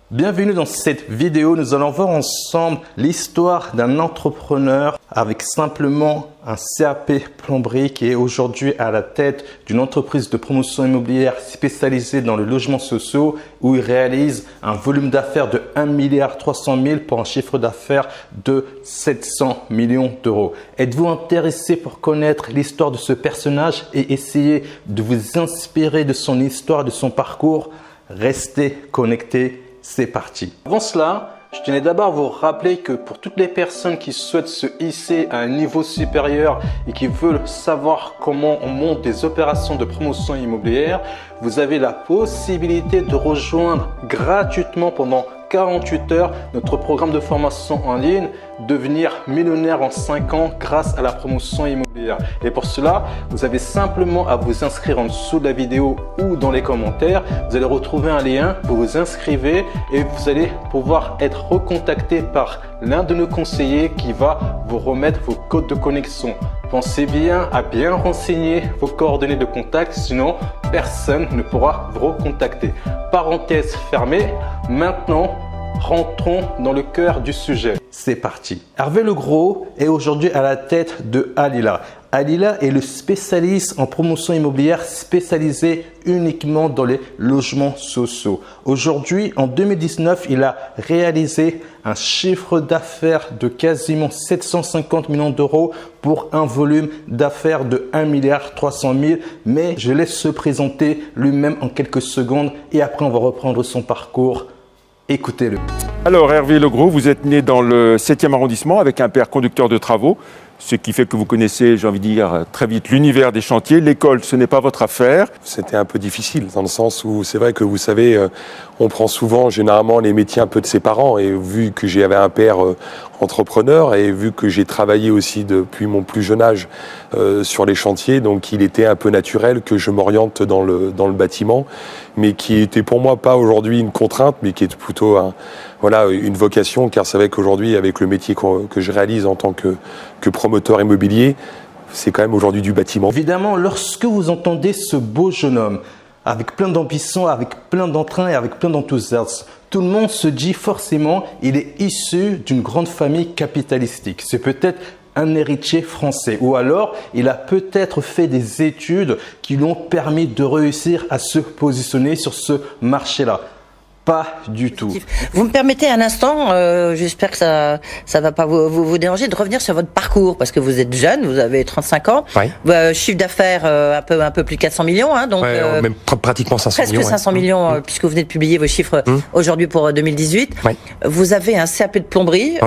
Bienvenue dans cette vidéo, nous allons voir ensemble l'histoire d'un entrepreneur avec simplement un CAP plomberie qui est aujourd'hui à la tête d'une entreprise de promotion immobilière spécialisée dans le logement social où il réalise un volume d'affaires de 1,3 milliard pour un chiffre d'affaires de 700 millions d'euros. Êtes-vous intéressé pour connaître l'histoire de ce personnage et essayer de vous inspirer de son histoire, de son parcours? Restez connectés. C'est parti. Avant cela, je tenais d'abord à vous rappeler que pour toutes les personnes qui souhaitent se hisser à un niveau supérieur et qui veulent savoir comment on monte des opérations de promotion immobilière, vous avez la possibilité de rejoindre gratuitement pendant 48 heures notre programme de formation en ligne, devenir millionnaire en 5 ans grâce à la promotion immobilière. Et pour cela, vous avez simplement à vous inscrire en dessous de la vidéo ou dans les commentaires. Vous allez retrouver un lien, vous vous inscrivez et vous allez pouvoir être recontacté par l'un de nos conseillers qui va vous remettre vos codes de connexion. Pensez bien à bien renseigner vos coordonnées de contact, sinon personne ne pourra vous recontacter. Parenthèse fermée, maintenant rentrons dans le cœur du sujet. C'est parti. Hervé Legros est aujourd'hui à la tête de Alila. Alila est le spécialiste en promotion immobilière spécialisé uniquement dans les logements sociaux. Aujourd'hui, en 2019, il a réalisé un chiffre d'affaires de quasiment 750 millions d'euros pour un volume d'affaires de 1,3 milliard. Mais je laisse se présenter lui-même en quelques secondes et après on va reprendre son parcours. Écoutez-le. Alors Hervé Legros, vous êtes né dans le 7e arrondissement avec un père conducteur de travaux, ce qui fait que vous connaissez, j'ai envie de dire, très vite l'univers des chantiers. L'école, ce n'est pas votre affaire. C'était un peu difficile dans le sens où c'est vrai que vous savez, on prend souvent généralement les métiers un peu de ses parents et vu que j'avais un père entrepreneur et vu que j'ai travaillé aussi depuis mon plus jeune âge sur les chantiers, donc il était un peu naturel que je m'oriente dans le bâtiment, mais qui était pour moi pas aujourd'hui une contrainte, mais qui est plutôt une vocation, car c'est vrai qu'aujourd'hui avec le métier que je réalise en tant que promoteur immobilier, c'est quand même aujourd'hui du bâtiment. Évidemment, lorsque vous entendez ce beau jeune homme, avec plein d'ambition, avec plein d'entrain et avec plein d'enthousiasme, tout le monde se dit forcément il est issu d'une grande famille capitalistique. C'est peut-être un héritier français ou alors il a peut-être fait des études qui lui ont permis de réussir à se positionner sur ce marché-là. Pas du tout. Vous me permettez un instant, j'espère que ça va pas vous déranger, de revenir sur votre parcours, parce que vous êtes jeune, vous avez 35 ans, oui. Chiffre d'affaires un peu plus de 400 millions, hein, donc même pratiquement 500 presque millions. Presque 500 millions, puisque vous venez de publier vos chiffres aujourd'hui pour 2018. Oui. Vous avez un CAP de plomberie,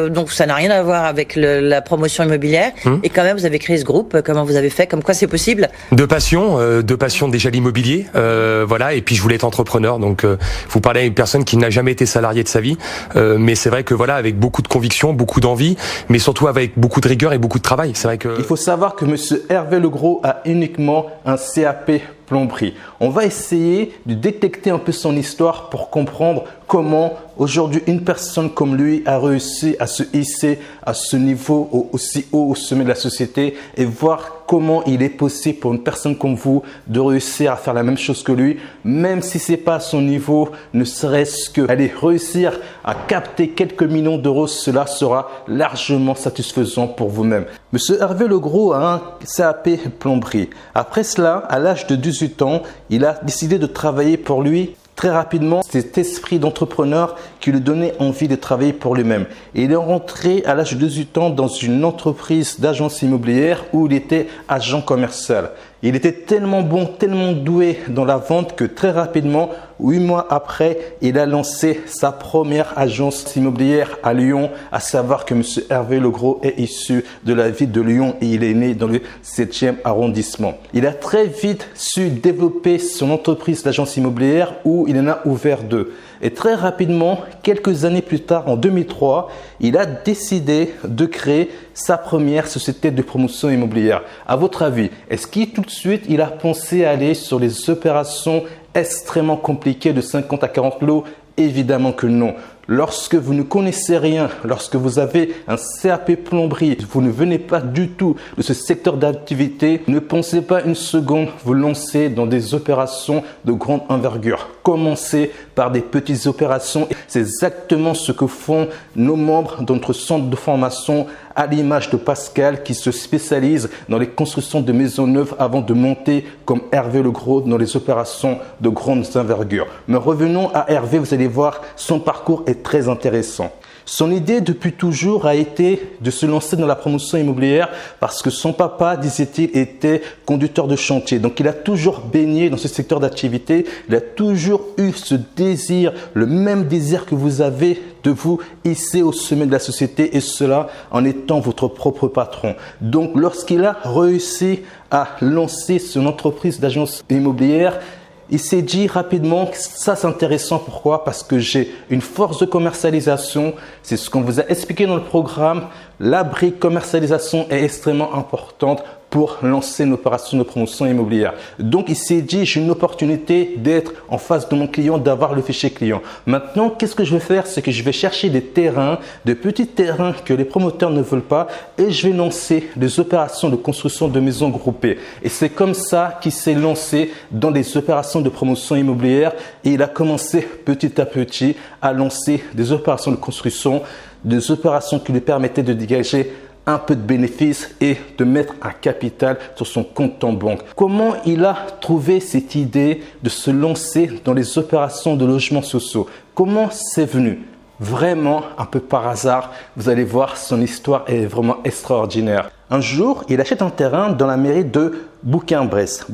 donc ça n'a rien à voir avec la promotion immobilière, et quand même vous avez créé ce groupe. Comment vous avez fait? Comme quoi c'est possible? De passion déjà l'immobilier, voilà, et puis je voulais être entrepreneur, donc vous parler à une personne qui n'a jamais été salariée de sa vie, mais c'est vrai que voilà, avec beaucoup de conviction, beaucoup d'envie, mais surtout avec beaucoup de rigueur et beaucoup de travail. C'est vrai que il faut savoir que monsieur Hervé Legros a uniquement un CAP plomberie. On va essayer de détecter un peu son histoire pour comprendre comment aujourd'hui une personne comme lui a réussi à se hisser à ce niveau aussi haut au sommet de la société et voir comment il est possible pour une personne comme vous de réussir à faire la même chose que lui, même si ce n'est pas à son niveau, ne serait-ce que aller réussir à capter quelques millions d'euros, cela sera largement satisfaisant pour vous-même. Monsieur Hervé Legros a un CAP plomberie. Après cela, à l'âge de 18 ans, il a décidé de travailler pour lui. Très rapidement, cet esprit d'entrepreneur qui lui donnait envie de travailler pour lui-même. Et il est rentré à l'âge de 18 ans dans une entreprise d'agence immobilière où il était agent commercial. Il était tellement bon, tellement doué dans la vente que très rapidement, 8 mois après, il a lancé sa première agence immobilière à Lyon, à savoir que M. Hervé Legros est issu de la ville de Lyon et il est né dans le 7e arrondissement. Il a très vite su développer son entreprise d'agence immobilière où il en a ouvert 2. Et très rapidement, quelques années plus tard, en 2003, il a décidé de créer sa première société de promotion immobilière. À votre avis, est-ce qu'il tout de suite il a pensé à aller sur les opérations extrêmement compliquées de 50 à 40 lots? Évidemment que non. Lorsque vous ne connaissez rien, lorsque vous avez un CAP plomberie, vous ne venez pas du tout de ce secteur d'activité, ne pensez pas une seconde vous lancer dans des opérations de grande envergure. Commencez par des petites opérations. C'est exactement ce que font nos membres de notre centre de formation à l'image de Pascal qui se spécialise dans les constructions de maisons neuves avant de monter comme Hervé Legros dans les opérations de grande envergure. Mais revenons à Hervé, vous allez voir, son parcours est très intéressant. Son idée depuis toujours a été de se lancer dans la promotion immobilière parce que son papa, disait-il, était conducteur de chantier. Donc il a toujours baigné dans ce secteur d'activité. Il a toujours eu ce désir, le même désir que vous avez de vous hisser au sommet de la société et cela en étant votre propre patron. Donc lorsqu'il a réussi à lancer son entreprise d'agence immobilière, il s'est dit rapidement que ça c'est intéressant. Pourquoi? Parce que j'ai une force de commercialisation. C'est ce qu'on vous a expliqué dans le programme. La brique commercialisation est extrêmement importante pour lancer une opération de promotion immobilière. Donc, il s'est dit, j'ai une opportunité d'être en face de mon client, d'avoir le fichier client. Maintenant, qu'est-ce que je vais faire? C'est que je vais chercher des terrains, de petits terrains que les promoteurs ne veulent pas et je vais lancer des opérations de construction de maisons groupées. Et c'est comme ça qu'il s'est lancé dans des opérations de promotion immobilière et il a commencé petit à petit à lancer des opérations de construction, des opérations qui lui permettaient de dégager un peu de bénéfices et de mettre un capital sur son compte en banque. Comment il a trouvé cette idée de se lancer dans les opérations de logements sociaux? Comment c'est venu? Vraiment un peu par hasard. Vous allez voir, son histoire est vraiment extraordinaire. Un jour, il achète un terrain dans la mairie de Bourg-en-Bresse.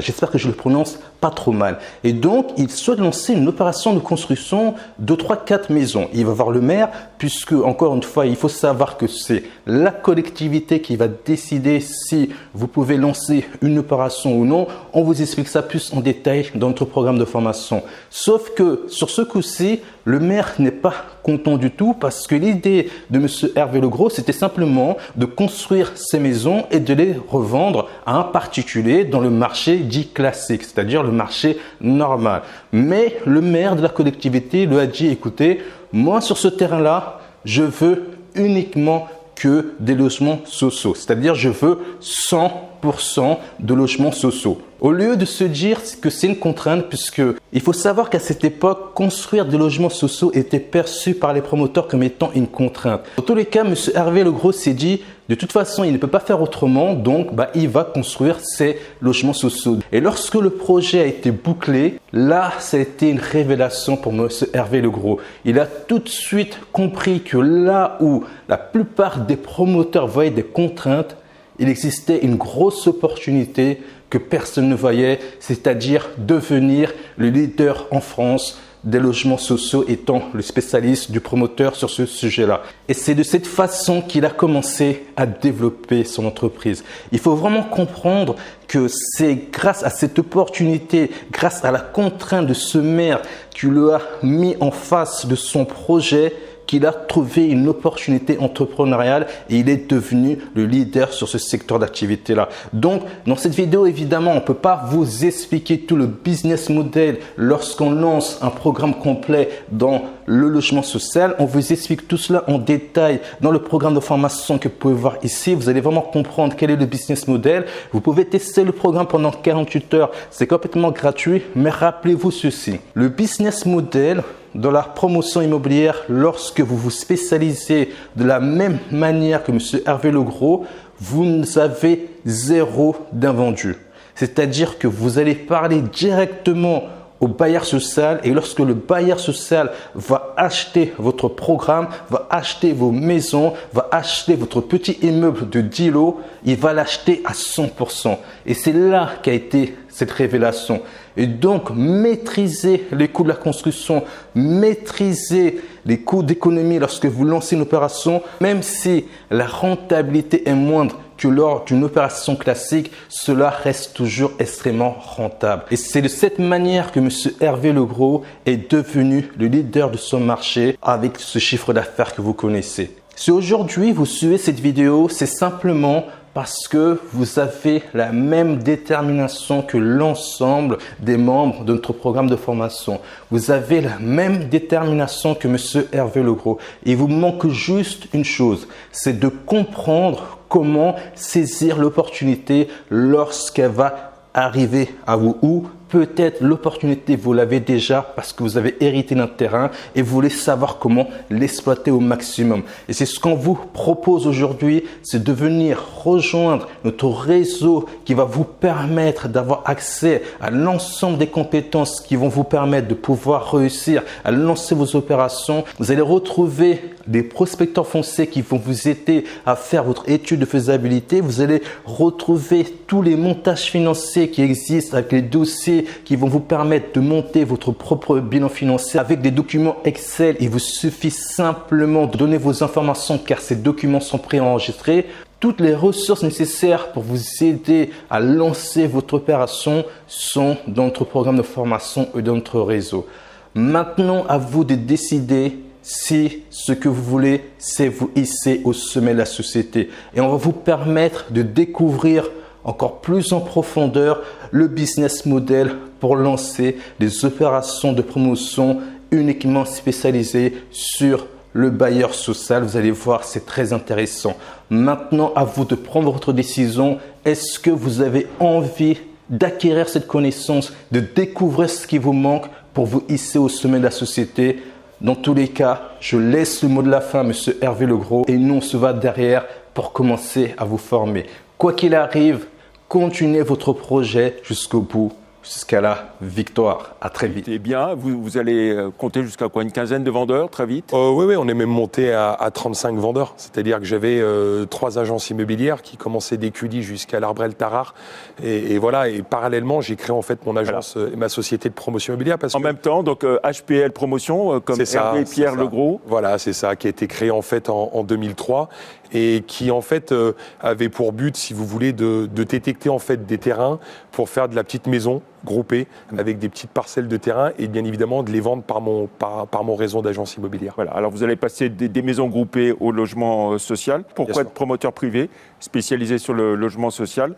J'espère que je le prononce pas trop mal. Et donc, il souhaite lancer une opération de construction de 3-4 maisons. Il va voir le maire puisque, encore une fois, il faut savoir que c'est la collectivité qui va décider si vous pouvez lancer une opération ou non. On vous explique ça plus en détail dans notre programme de formation. Sauf que sur ce coup-ci, le maire n'est pas content du tout parce que l'idée de M. Hervé Legros, c'était simplement de construire ces maisons et de les revendre à un particulier dans le marché dit classique, c'est-à-dire le marché normal. Mais le maire de la collectivité lui a dit, écoutez, moi sur ce terrain-là, je veux uniquement que des logements sociaux, c'est-à-dire je veux 100% de logements sociaux. Au lieu de se dire que c'est une contrainte, puisque il faut savoir qu'à cette époque, construire des logements sociaux était perçu par les promoteurs comme étant une contrainte. Dans tous les cas, M. Hervé Legros s'est dit, de toute façon, il ne peut pas faire autrement, donc il va construire ces logements sociaux. Et lorsque le projet a été bouclé, là, ça a été une révélation pour M. Hervé Legros. Il a tout de suite compris que là où la plupart des promoteurs voyaient des contraintes, il existait une grosse opportunité que personne ne voyait, c'est-à-dire devenir le leader en France des logements sociaux étant le spécialiste du promoteur sur ce sujet-là. Et c'est de cette façon qu'il a commencé à développer son entreprise. Il faut vraiment comprendre que c'est grâce à cette opportunité, grâce à la contrainte de ce maire qui lui a mis en face de son projet, qu'il a trouvé une opportunité entrepreneuriale et il est devenu le leader sur ce secteur d'activité-là. Donc, dans cette vidéo, évidemment, on ne peut pas vous expliquer tout le business model lorsqu'on lance un programme complet dans le logement social. On vous explique tout cela en détail dans le programme de formation que vous pouvez voir ici. Vous allez vraiment comprendre quel est le business model. Vous pouvez tester le programme pendant 48 heures. C'est complètement gratuit, mais rappelez-vous ceci. Le business model dans la promotion immobilière, lorsque vous vous spécialisez de la même manière que M. Hervé Legros, vous avez zéro d'invendu. C'est-à-dire que vous allez parler directement au bailleur social et lorsque le bailleur social va acheter votre programme, va acheter vos maisons, va acheter votre petit immeuble de 10 lots, il va l'acheter à 100%. Et c'est là qu'a été cette révélation. Et donc, maîtriser les coûts de la construction, maîtriser les coûts d'économie lorsque vous lancez une opération, même si la rentabilité est moindre que lors d'une opération classique, cela reste toujours extrêmement rentable. Et c'est de cette manière que M. Hervé Legros est devenu le leader de son marché avec ce chiffre d'affaires que vous connaissez. Si aujourd'hui vous suivez cette vidéo, c'est simplement Parce que vous avez la même détermination que l'ensemble des membres de notre programme de formation. Vous avez la même détermination que Monsieur Hervé Legros. Il vous manque juste une chose, c'est de comprendre comment saisir l'opportunité lorsqu'elle va arriver à vous, ou peut-être l'opportunité, vous l'avez déjà parce que vous avez hérité d'un terrain et vous voulez savoir comment l'exploiter au maximum. Et c'est ce qu'on vous propose aujourd'hui, c'est de venir rejoindre notre réseau qui va vous permettre d'avoir accès à l'ensemble des compétences qui vont vous permettre de pouvoir réussir à lancer vos opérations. Vous allez retrouver des prospecteurs fonciers qui vont vous aider à faire votre étude de faisabilité. Vous allez retrouver tous les montages financiers qui existent avec les dossiers qui vont vous permettre de monter votre propre bilan financier avec des documents Excel. Il vous suffit simplement de donner vos informations car ces documents sont préenregistrés. Toutes les ressources nécessaires pour vous aider à lancer votre opération sont dans notre programme de formation et dans notre réseau. Maintenant, à vous de décider si ce que vous voulez, c'est vous hisser au sommet de la société. Et on va vous permettre de découvrir encore plus en profondeur le business model pour lancer des opérations de promotion uniquement spécialisées sur le bailleur social. Vous allez voir, c'est très intéressant. Maintenant, à vous de prendre votre décision. Est-ce que vous avez envie d'acquérir cette connaissance, de découvrir ce qui vous manque pour vous hisser au sommet de la société? Dans tous les cas, je laisse le mot de la fin à Monsieur Hervé Legros et nous on se va derrière pour commencer à vous former. Quoi qu'il arrive, continuez votre projet jusqu'au bout, jusqu'à la victoire. À très vite. Eh bien, vous allez compter jusqu'à quoi, une quinzaine de vendeurs très vite? Oui, on est même monté à 35 vendeurs. C'est-à-dire que j'avais 3 agences immobilières qui commençaient d'Écully jusqu'à l'Arbrel-Tarare. Et voilà, et parallèlement, j'ai créé en fait mon agence et ma société de promotion immobilière. En même temps, donc HPL Promotion, comme Hervé Pierre Legros. Voilà, c'est ça, qui a été créé en fait en 2003 et qui en fait avait pour but, si vous voulez, de détecter en fait des terrains pour faire de la petite maison groupée avec des petites parcelles de terrain et bien évidemment de les vendre par mon réseau d'agences immobilières. Voilà, alors vous allez passer des maisons groupées au logement social. Pourquoi être promoteur privé spécialisé sur le logement social?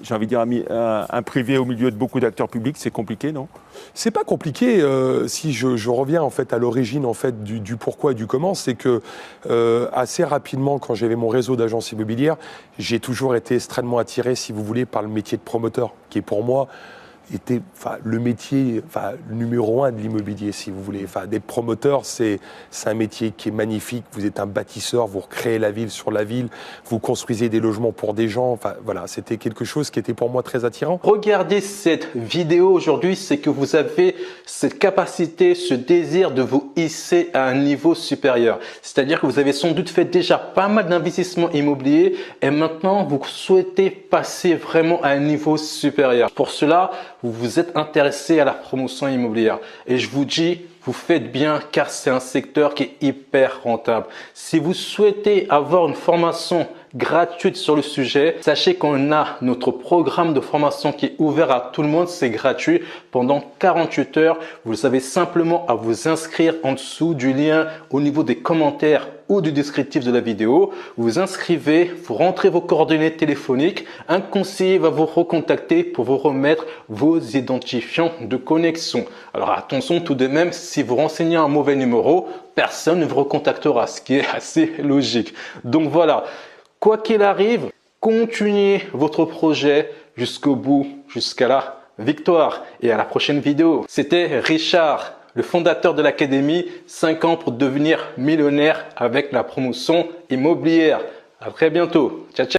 J'ai envie de dire un privé au milieu de beaucoup d'acteurs publics, c'est compliqué, non? C'est pas compliqué. Si je reviens en fait à l'origine en fait du pourquoi et du comment, c'est que assez rapidement, quand j'avais mon réseau d'agences immobilières, j'ai toujours été extrêmement attiré, si vous voulez, par le métier de promoteur, qui est pour moi était le métier numéro 1 de l'immobilier, si vous voulez. D'être promoteur, c'est un métier qui est magnifique. Vous êtes un bâtisseur, vous recréez la ville sur la ville, vous construisez des logements pour des gens. Voilà, c'était quelque chose qui était pour moi très attirant. Regardez cette vidéo aujourd'hui, c'est que vous avez cette capacité, ce désir de vous hisser à un niveau supérieur. C'est-à-dire que vous avez sans doute fait déjà pas mal d'investissements immobiliers et maintenant vous souhaitez passer vraiment à un niveau supérieur. Pour cela, vous vous êtes intéressé à la promotion immobilière et je vous dis, vous faites bien car c'est un secteur qui est hyper rentable. Si vous souhaitez avoir une formation gratuite sur le sujet, sachez qu'on a notre programme de formation qui est ouvert à tout le monde, c'est gratuit pendant 48 heures. Vous avez simplement à vous inscrire en dessous du lien au niveau des commentaires ou du descriptif de la vidéo. Vous vous inscrivez, vous rentrez vos coordonnées téléphoniques, un conseiller va vous recontacter pour vous remettre vos identifiants de connexion. Alors attention tout de même, si vous renseignez un mauvais numéro, personne ne vous recontactera, ce qui est assez logique. Donc voilà. Quoi qu'il arrive, continuez votre projet jusqu'au bout, jusqu'à la victoire. Et à la prochaine vidéo. C'était Richard, le fondateur de l'Académie, 5 ans pour devenir millionnaire avec la promotion immobilière. À très bientôt. Ciao, ciao.